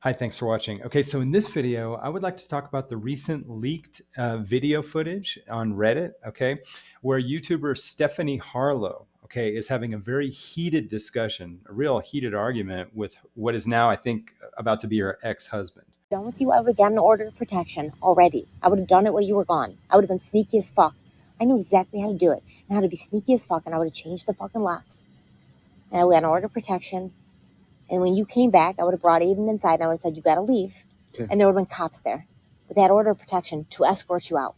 Hi, thanks for watching. Okay, so in this video, I would like to talk about the recent leaked video footage on Reddit, okay, where YouTuber Stephanie Harlowe, okay, is having a very heated discussion, a real heated argument with what is now, I think, about to be her ex-husband. Done with you, I would have gotten an order of protection already. I would have done it while you were gone. I would have been sneaky as fuck. I knew exactly how to do it and how to be sneaky as fuck, and I would have changed the fucking locks. And I would have gotten an order of protection. And when you came back, I would have brought Aiden inside and I would have said, "You gotta leave." Okay. And there would have been cops there with that order of protection to escort you out.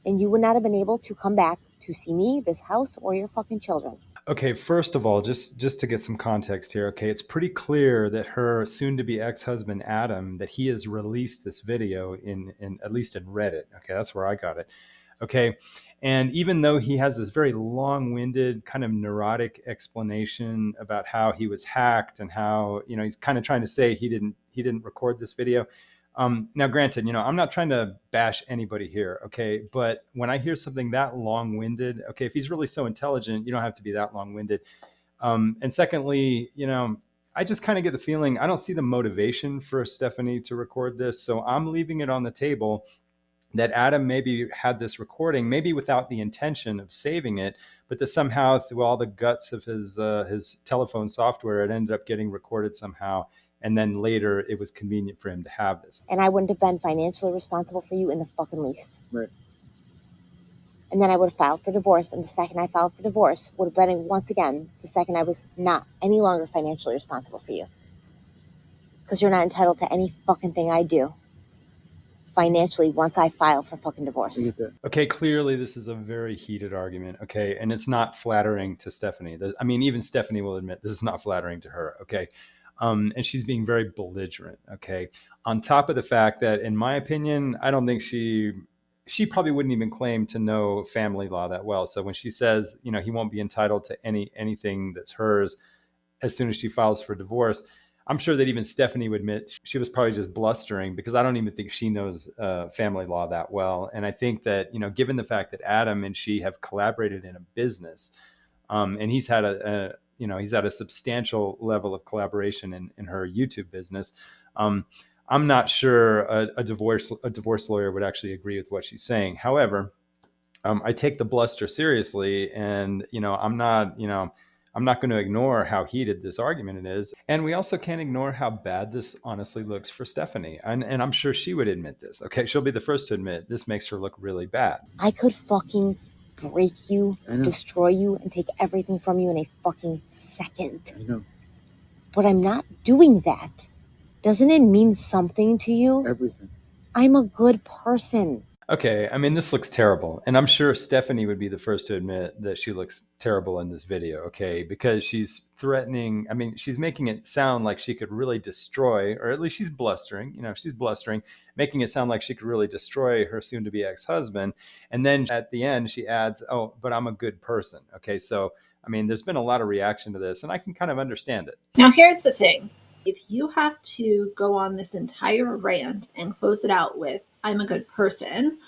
And you would not have been able to come back to see me, this house, or your fucking children. Okay, first of all, just to get some context here, okay, it's pretty clear that her soon-to-be ex-husband Adam, that he has released this video in at least in Reddit. Okay, that's where I got it. Okay, and even though he has this very long-winded, kind of neurotic explanation about how he was hacked and how, you know, he's kind of trying to say he didn't record this video. Now, granted, you know, I'm not trying to bash anybody here, okay? But when I hear something that long-winded, okay, if he's really so intelligent, you don't have to be that long-winded. And secondly, you know, I just kind of get the feeling I don't see the motivation for Stephanie to record this, so I'm leaving it on the table that Adam maybe had this recording, maybe without the intention of saving it, but that somehow through all the guts of his telephone software, it ended up getting recorded somehow. And then later it was convenient for him to have this. And I wouldn't have been financially responsible for you in the fucking least. Right. And then I would have filed for divorce. And the second I filed for divorce would have been, once again, the second I was not any longer financially responsible for you. Because you're not entitled to any fucking thing I do financially once I file for fucking divorce. Okay, clearly this is a very heated argument, okay? And it's not flattering to Stephanie. I mean, even Stephanie will admit this is not flattering to her, okay? And she's being very belligerent, okay? On top of the fact that, in my opinion, I don't think she probably wouldn't even claim to know family law that well. So when she says, you know, he won't be entitled to anything that's hers as soon as she files for divorce, I'm sure that even Stephanie would admit she was probably just blustering, because I don't even think she knows family law that well. And I think that, you know, given the fact that Adam and she have collaborated in a business, and he's had he's at a substantial level of collaboration in her YouTube business. I'm not sure a divorce lawyer would actually agree with what she's saying. However, I take the bluster seriously, and I'm not going to ignore how heated this argument is. And we also can't ignore how bad this honestly looks for Stephanie. And I'm sure she would admit this. Okay, she'll be the first to admit this makes her look really bad. I could fucking break you, destroy you, and take everything from you in a fucking second. I know. But I'm not doing that. Doesn't it mean something to you? Everything. I'm a good person. Okay, I mean, this looks terrible. And I'm sure Stephanie would be the first to admit that she looks terrible in this video, okay? Because she's threatening, I mean, she's making it sound like she could really destroy, or at least she's blustering, she's blustering, making it sound like she could really destroy her soon-to-be ex-husband. And then at the end, she adds, "Oh, but I'm a good person." Okay, so, I mean, there's been a lot of reaction to this, and I can kind of understand it. Now, here's the thing. If you have to go on this entire rant and close it out with, "I'm a good person,"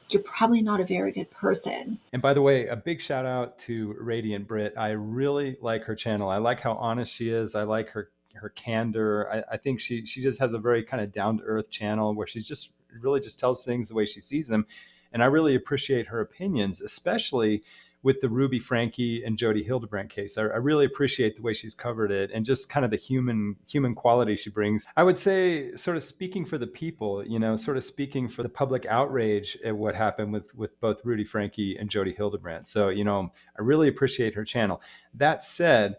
you're probably not a very good person. And by the way, a big shout out to Radiant Brit. I really like her channel. I like how honest she is. I like her candor. I think she just has a very kind of down-to-earth channel where she's just really just tells things the way she sees them. And I really appreciate her opinions, especially with the Ruby Franke and Jodi Hildebrandt case. I really appreciate the way she's covered it, and just kind of the human quality she brings. I would say, sort of speaking for the people, sort of speaking for the public outrage at what happened with both Ruby Franke and Jodi Hildebrandt. So, I really appreciate her channel. That said,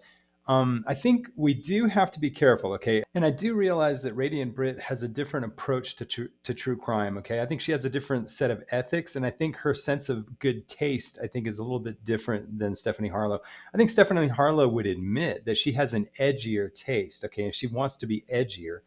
I think we do have to be careful, okay? And I do realize that Radiant Brit has a different approach to true crime, okay? I think she has a different set of ethics, and I think her sense of good taste, I think, is a little bit different than Stephanie Harlowe. I think Stephanie Harlowe would admit that she has an edgier taste, okay? And she wants to be edgier,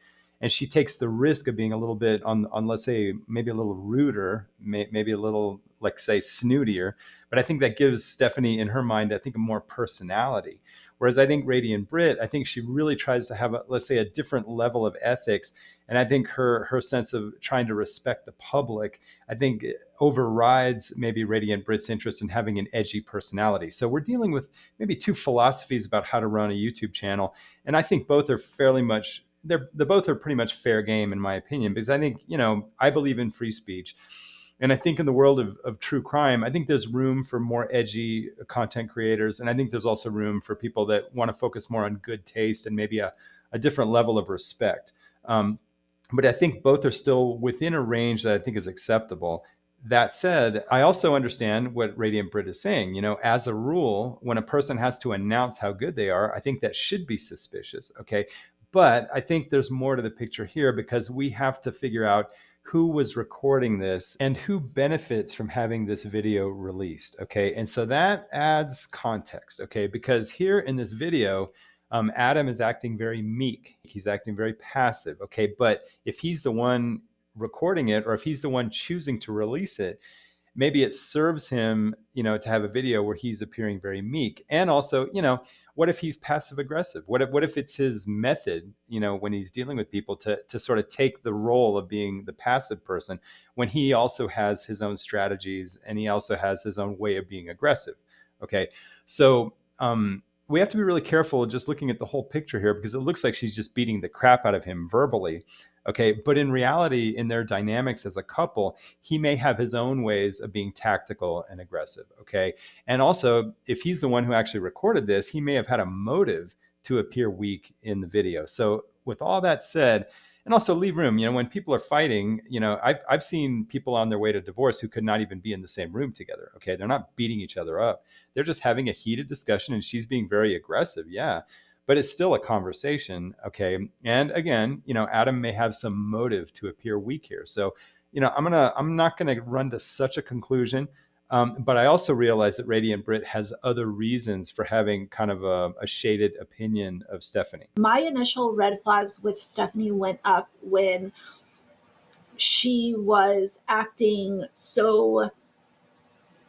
and she takes the risk of being a little bit on let's say, maybe a little ruder, maybe a little, like, say, snootier. But I think that gives Stephanie, in her mind, I think, a more personality. Whereas I think Radiant Brit, I think she really tries to have, let's say, a different level of ethics. And I think her sense of trying to respect the public, I think, overrides maybe Radiant Brit's interest in having an edgy personality. So we're dealing with maybe two philosophies about how to run a YouTube channel. And I think both are fairly much they both are pretty much fair game in my opinion, because I think, I believe in free speech. And I think in the world of true crime, I think there's room for more edgy content creators. And I think there's also room for people that want to focus more on good taste and maybe a different level of respect. But I think both are still within a range that I think is acceptable. That said, I also understand what Radiant Brit is saying. As a rule, when a person has to announce how good they are, I think that should be suspicious. Okay. But I think there's more to the picture here, because we have to figure out who was recording this and who benefits from having this video released. Okay. And so that adds context. Okay. Because here in this video, Adam is acting very meek. He's acting very passive. Okay. But if he's the one recording it, or if he's the one choosing to release it, maybe it serves him, to have a video where he's appearing very meek. And also, what if he's passive aggressive? What if it's his method, when he's dealing with people, to sort of take the role of being the passive person, when he also has his own strategies and he also has his own way of being aggressive? Okay. So, we have to be really careful just looking at the whole picture here, because it looks like she's just beating the crap out of him verbally. Okay. But in reality, in their dynamics as a couple, he may have his own ways of being tactical and aggressive. Okay. And also, if he's the one who actually recorded this, he may have had a motive to appear weak in the video. So with all that said, and also leave room, when people are fighting, I've seen people on their way to divorce who could not even be in the same room together. Okay. They're not beating each other up. They're just having a heated discussion, and she's being very aggressive. Yeah. But it's still a conversation. Okay. And again, Adam may have some motive to appear weak here. So, I'm not going to run to such a conclusion. But I also realize that Radiant Brit has other reasons for having kind of a shaded opinion of Stephanie. My initial red flags with Stephanie went up when she was acting so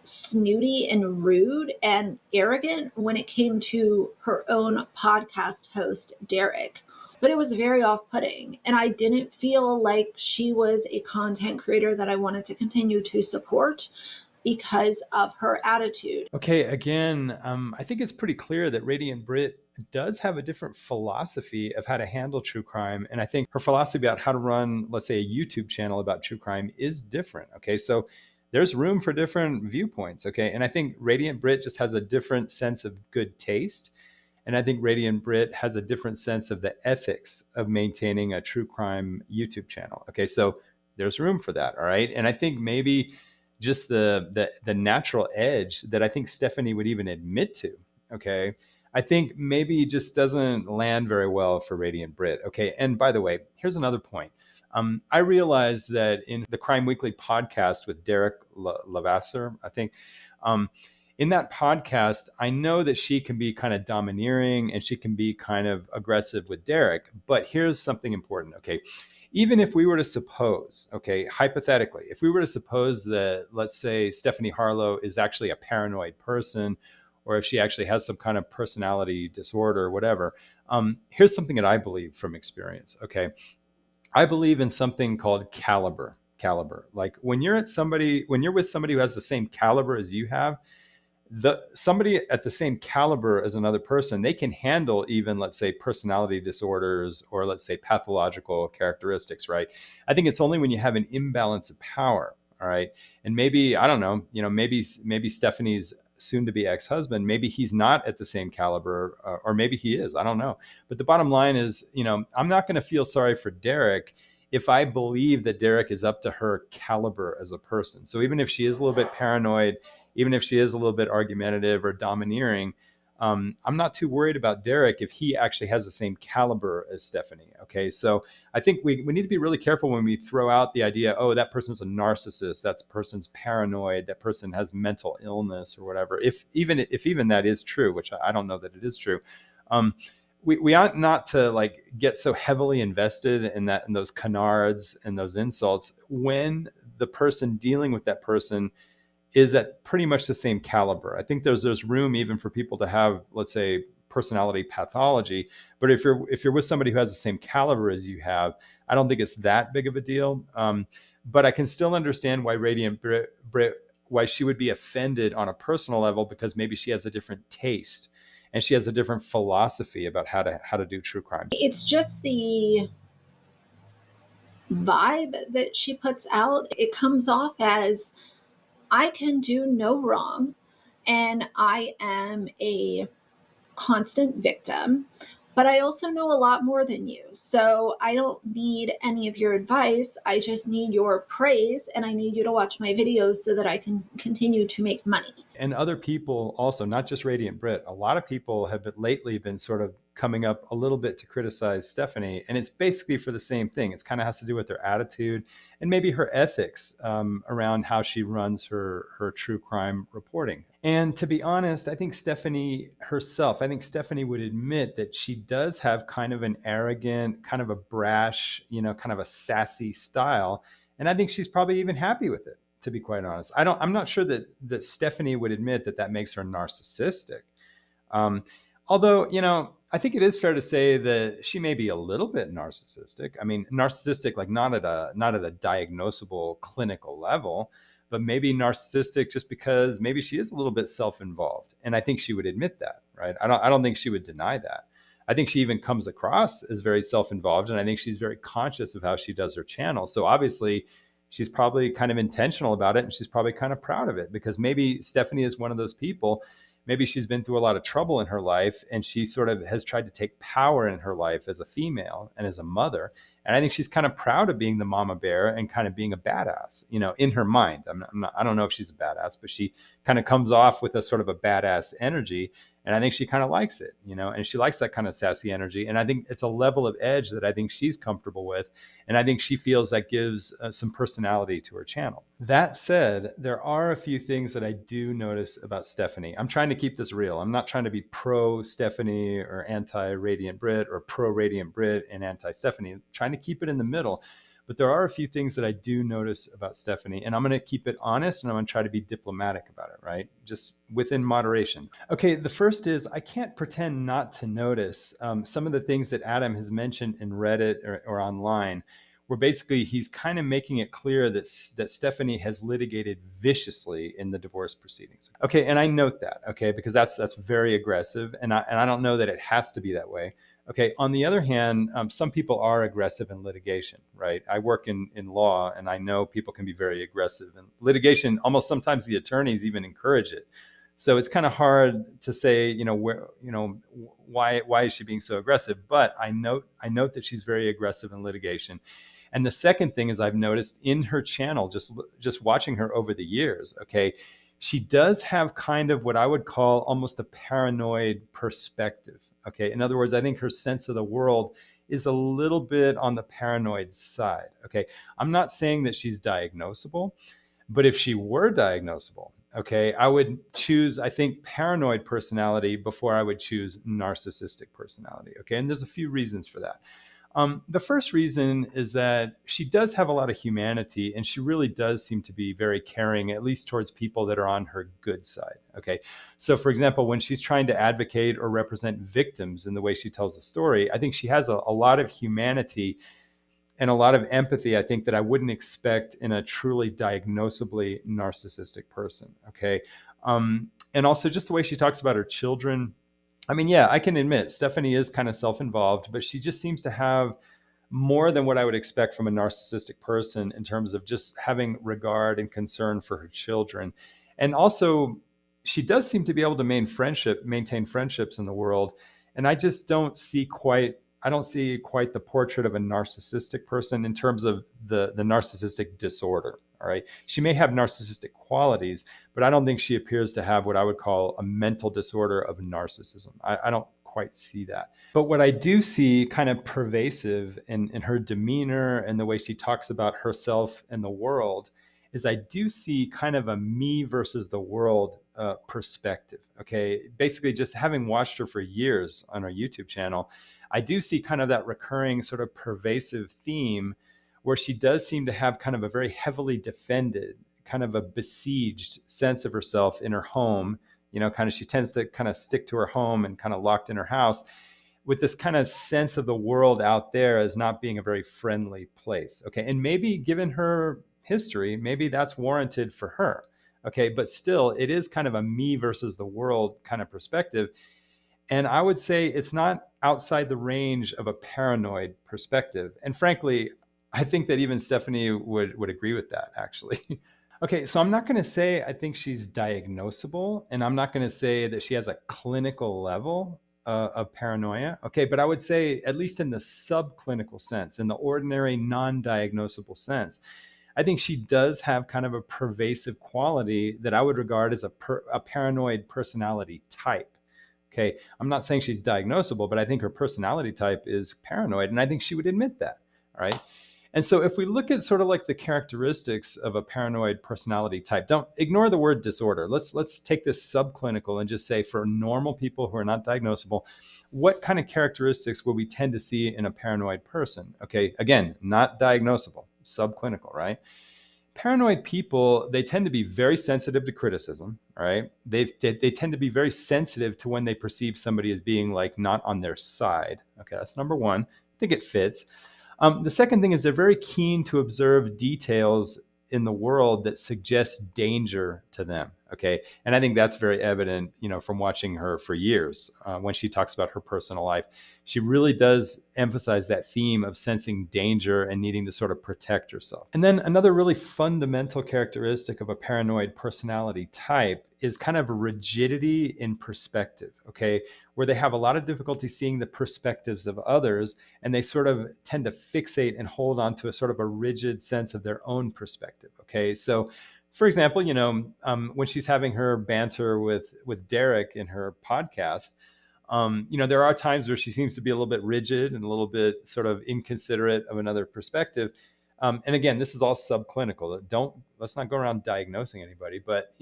snooty and rude and arrogant when it came to her own podcast host, Derek. But it was very off-putting, and I didn't feel like she was a content creator that I wanted to continue to support because of her attitude. Okay, again, I think it's pretty clear that Radiant Brit does have a different philosophy of how to handle true crime. And I think her philosophy about how to run, let's say, a YouTube channel about true crime is different. Okay, so there's room for different viewpoints. Okay, and I think Radiant Brit just has a different sense of good taste. And I think Radiant Brit has a different sense of the ethics of maintaining a true crime YouTube channel. Okay, so there's room for that. All right, and I think maybe just the natural edge that I think Stephanie would even admit to, okay, I think maybe just doesn't land very well for Radiant Brit. Okay, and by the way, here's another point. I realized that in the Crime Weekly podcast with Derek Levasseur, I think, in that podcast, I know that she can be kind of domineering and she can be kind of aggressive with Derek. But here's something important. Okay, even if we were to suppose, okay, hypothetically, if we were to suppose that, let's say, Stephanie Harlowe is actually a paranoid person, or if she actually has some kind of personality disorder or whatever, here's something that I believe from experience. Okay, I believe in something called caliber. Like when you're with somebody who has the same caliber as you have, somebody at the same caliber as another person, they can handle even, let's say, personality disorders or, let's say, pathological characteristics, right? I think it's only when you have an imbalance of power, all right? And maybe, I don't know, maybe Stephanie's soon-to-be ex-husband, maybe he's not at the same caliber, or maybe he is, I don't know. But the bottom line is, I'm not going to feel sorry for Derek if I believe that Derek is up to her caliber as a person. So even if she is a little bit paranoid, even if she is a little bit argumentative or domineering, I'm not too worried about Derek if he actually has the same caliber as Stephanie. Okay, so I think we need to be really careful when we throw out the idea, oh, that person's a narcissist, that person's paranoid, that person has mental illness or whatever. If even that is true, which I don't know that it is true, we ought not to like get so heavily invested in those canards and those insults when the person dealing with that person is at pretty much the same caliber. I think there's room even for people to have, let's say, personality pathology. But if you're with somebody who has the same caliber as you have, I don't think it's that big of a deal. But I can still understand why Radiant Brit, why she would be offended on a personal level, because maybe she has a different taste. and she has a different philosophy about how to do true crime. It's just the vibe that she puts out. It comes off as, I can do no wrong, and I am a constant victim, but I also know a lot more than you. So I don't need any of your advice. I just need your praise, and I need you to watch my videos so that I can continue to make money. And other people also, not just Radiant Brit, a lot of people have lately been sort of coming up a little bit to criticize Stephanie. And it's basically for the same thing. It's kind of has to do with her attitude and maybe her ethics around how she runs her true crime reporting. And to be honest, I think Stephanie would admit that she does have kind of an arrogant, kind of a brash, kind of a sassy style. And I think she's probably even happy with it, to be quite honest. I'm not sure that Stephanie would admit that makes her narcissistic. Although, I think it is fair to say that she may be a little bit narcissistic. I mean, narcissistic, like not at a diagnosable clinical level, but maybe narcissistic just because maybe she is a little bit self-involved. And I think she would admit that, right? I don't think she would deny that. I think she even comes across as very self-involved, and I think she's very conscious of how she does her channel. So obviously, she's probably kind of intentional about it, and she's probably kind of proud of it, because maybe Stephanie is one of those people. Maybe she's been through a lot of trouble in her life, and she sort of has tried to take power in her life as a female and as a mother. And I think she's kind of proud of being the mama bear and kind of being a badass, in her mind. I don't know if she's a badass, but she kind of comes off with a sort of a badass energy. And I think she kind of likes it, and she likes that kind of sassy energy. And I think it's a level of edge that I think she's comfortable with. And I think she feels that gives some personality to her channel. That said, there are a few things that I do notice about Stephanie. I'm trying to keep this real. I'm not trying to be pro Stephanie or anti Radiant Brit, or pro Radiant Brit and anti Stephanie. I'm trying to keep it in the middle. But there are a few things that I do notice about Stephanie, and I'm going to keep it honest, and I'm going to try to be diplomatic about it, right? Just within moderation. Okay, the first is, I can't pretend not to notice some of the things that Adam has mentioned in Reddit or online, where basically he's kind of making it clear that Stephanie has litigated viciously in the divorce proceedings. Okay, and I note that, okay, because that's very aggressive, and I don't know that it has to be that way. Okay. On the other hand, some people are aggressive in litigation, right? I work in law, and I know people can be very aggressive in litigation. Almost sometimes the attorneys even encourage it. So it's kind of hard to say, why is she being so aggressive? But I note that she's very aggressive in litigation. And the second thing is, I've noticed in her channel, just watching her over the years, okay, she does have kind of what I would call almost a paranoid perspective. Okay. In other words, I think her sense of the world is a little bit on the paranoid side. Okay. I'm not saying that she's diagnosable, but if she were diagnosable, okay, I would choose, I think, paranoid personality before I would choose narcissistic personality. Okay. And there's a few reasons for that. The first reason is that she does have a lot of humanity, and she really does seem to be very caring, at least towards people that are on her good side. Okay. So, for example, when she's trying to advocate or represent victims in the way she tells the story, I think she has a lot of humanity and a lot of empathy, I think, that I wouldn't expect in a truly diagnosably narcissistic person. Okay. And also just the way she talks about her children. I mean, yeah, I can admit Stephanie is kind of self-involved, but she just seems to have more than what I would expect from a narcissistic person in terms of just having regard and concern for her children. And also, she does seem to be able to maintain friendships in the world. And I just don't see quite the portrait of a narcissistic person in terms of the narcissistic disorder. All right. She may have narcissistic qualities, but I don't think she appears to have what I would call a mental disorder of narcissism. I don't quite see that. But what I do see kind of pervasive in her demeanor and the way she talks about herself and the world is, I do see kind of a me versus the world perspective. Okay. Basically, just having watched her for years on her YouTube channel, I do see kind of that recurring sort of pervasive theme where she does seem to have kind of a very heavily defended, kind of a besieged sense of herself in her home. She tends to kind of stick to her home and kind of locked in her house, with this kind of sense of the world out there as not being a very friendly place. Okay. And maybe given her history, maybe that's warranted for her. Okay. But still, it is kind of a me versus the world kind of perspective. And I would say it's not outside the range of a paranoid perspective. And frankly, I think that even Stephanie would agree with that, actually. Okay, so I'm not going to say I think she's diagnosable, and I'm not going to say that she has a clinical level of paranoia. Okay, but I would say, at least in the subclinical sense, in the ordinary non diagnosable sense, I think she does have kind of a pervasive quality that I would regard as a paranoid personality type. Okay, I'm not saying she's diagnosable, but I think her personality type is paranoid, and I think she would admit that. All right. And so if we look at sort of like the characteristics of a paranoid personality type, don't ignore the word disorder. Let's take this subclinical and just say, for normal people who are not diagnosable, what kind of characteristics will we tend to see in a paranoid person? Okay, again, not diagnosable, subclinical, right? Paranoid people, they tend to be very sensitive to criticism, right? They tend to be very sensitive to when they perceive somebody as being like not on their side. Okay, that's number one. I think it fits. The second thing is they're very keen to observe details in the world that suggest danger to them. Okay, and I think that's very evident, from watching her for years. When she talks about her personal life, she really does emphasize that theme of sensing danger and needing to sort of protect herself. And then another really fundamental characteristic of a paranoid personality type is kind of rigidity in perspective. Okay, where they have a lot of difficulty seeing the perspectives of others, and they sort of tend to fixate and hold on to a sort of a rigid sense of their own perspective. Okay, so for example, when she's having her banter with Derek in her podcast, there are times where she seems to be a little bit rigid and a little bit sort of inconsiderate of another perspective. And again, this is all subclinical. Let's not go around diagnosing anybody, but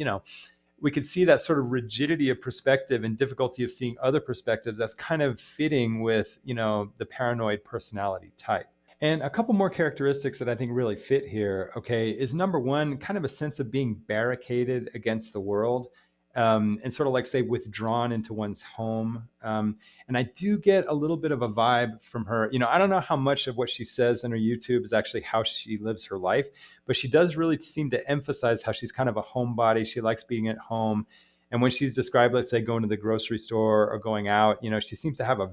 we could see that sort of rigidity of perspective and difficulty of seeing other perspectives that's kind of fitting with, the paranoid personality type. And a couple more characteristics that I think really fit here, okay, is number one, kind of a sense of being barricaded against the world, and sort of like, say, withdrawn into one's home. And I do get a little bit of a vibe from her. I don't know how much of what she says in her YouTube is actually how she lives her life, but she does really seem to emphasize how she's kind of a homebody. She likes being at home. And when she's described, let's say, going to the grocery store or going out, she seems to have a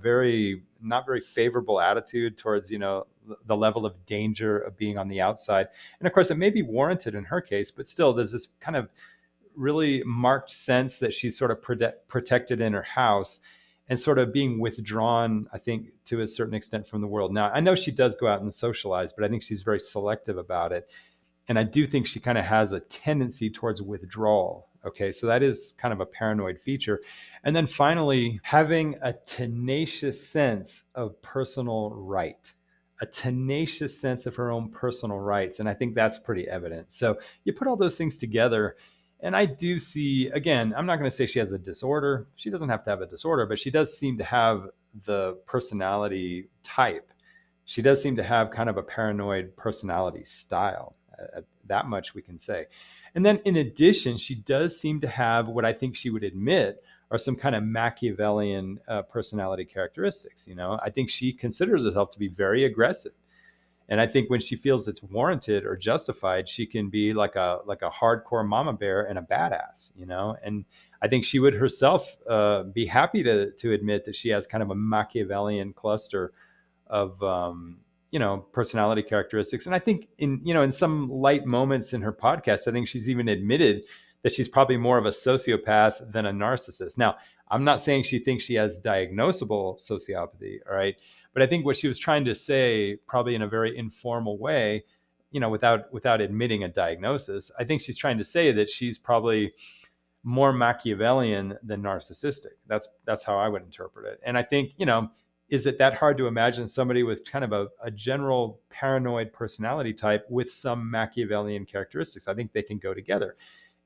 not very favorable attitude towards, the level of danger of being on the outside. And of course, it may be warranted in her case, but still, there's this kind of really marked sense that she's sort of protected in her house and sort of being withdrawn, I think, to a certain extent from the world. Now, I know she does go out and socialize, but I think she's very selective about it. And I do think she kind of has a tendency towards withdrawal. Okay, so that is kind of a paranoid feature. And then finally, having a tenacious sense of personal right, a tenacious sense of her own personal rights. And I think that's pretty evident. So you put all those things together, and I do see, again, I'm not going to say she has a disorder. She doesn't have to have a disorder, but she does seem to have the personality type. She does seem to have kind of a paranoid personality style. That much we can say. And then in addition, she does seem to have what I think she would admit are some kind of Machiavellian personality characteristics. I think she considers herself to be very aggressive. And I think when she feels it's warranted or justified, she can be like a hardcore mama bear and a badass, And I think she would herself be happy to admit that she has kind of a Machiavellian cluster of personality characteristics. And I think in some light moments in her podcast, I think she's even admitted that she's probably more of a sociopath than a narcissist. Now, I'm not saying she thinks she has diagnosable sociopathy, all right? But I think what she was trying to say, probably in a very informal way, without admitting a diagnosis, I think she's trying to say that she's probably more Machiavellian than narcissistic. That's how I would interpret it. And I think, is it that hard to imagine somebody with kind of a general paranoid personality type with some Machiavellian characteristics? I think they can go together.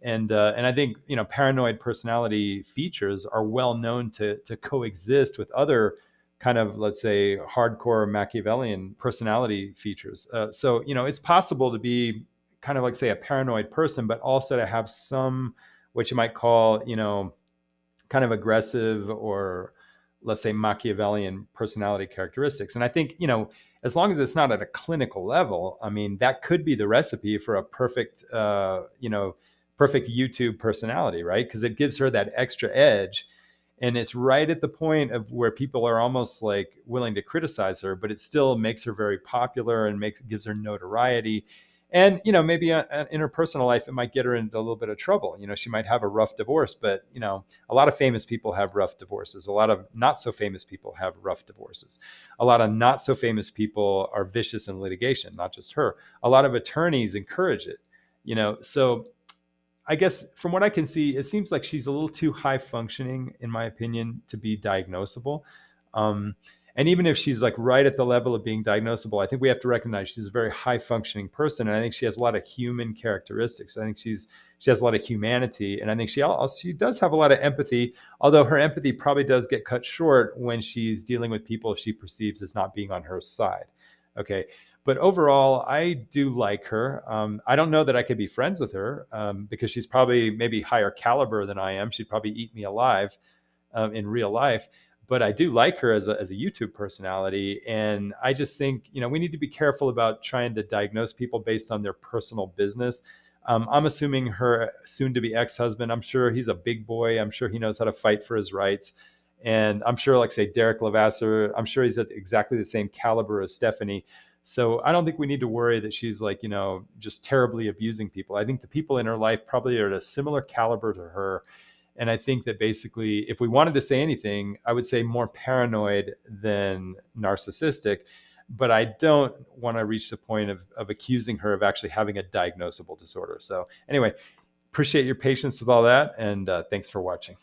And I think, paranoid personality features are well known to coexist with other kind of, let's say, hardcore Machiavellian personality features. So, it's possible to be kind of like, say, a paranoid person, but also to have some, what you might call, kind of aggressive or, let's say, Machiavellian personality characteristics. And I think, as long as it's not at a clinical level, I mean, that could be the recipe for a perfect YouTube personality, right? Because it gives her that extra edge. And it's right at the point of where people are almost like willing to criticize her, but it still makes her very popular and gives her notoriety. And maybe in her personal life, it might get her into a little bit of trouble. She might have a rough divorce, but a lot of famous people have rough divorces. A lot of not so famous people have rough divorces. A lot of not so famous people are vicious in litigation, not just her. A lot of attorneys encourage it. So I guess from what I can see, it seems like she's a little too high functioning, in my opinion, to be diagnosable. Um, and even if she's like right at the level of being diagnosable, I think we have to recognize she's a very high functioning person, and I think she has a lot of human characteristics. I think she has a lot of humanity, and I think she does have a lot of empathy. Although her empathy probably does get cut short when she's dealing with people she perceives as not being on her side. Okay, but overall, I do like her. I don't know that I could be friends with her because she's probably maybe higher caliber than I am. She'd probably eat me alive in real life. But I do like her as a YouTube personality. And I just think, we need to be careful about trying to diagnose people based on their personal business. I'm assuming her soon to be ex-husband, I'm sure he's a big boy. I'm sure he knows how to fight for his rights. And I'm sure, like, say, Derek Levasseur, I'm sure he's at exactly the same caliber as Stephanie. So I don't think we need to worry that she's like, just terribly abusing people. I think the people in her life probably are at a similar caliber to her. And I think that basically, if we wanted to say anything, I would say more paranoid than narcissistic. But I don't want to reach the point of accusing her of actually having a diagnosable disorder. So anyway, appreciate your patience with all that. And thanks for watching.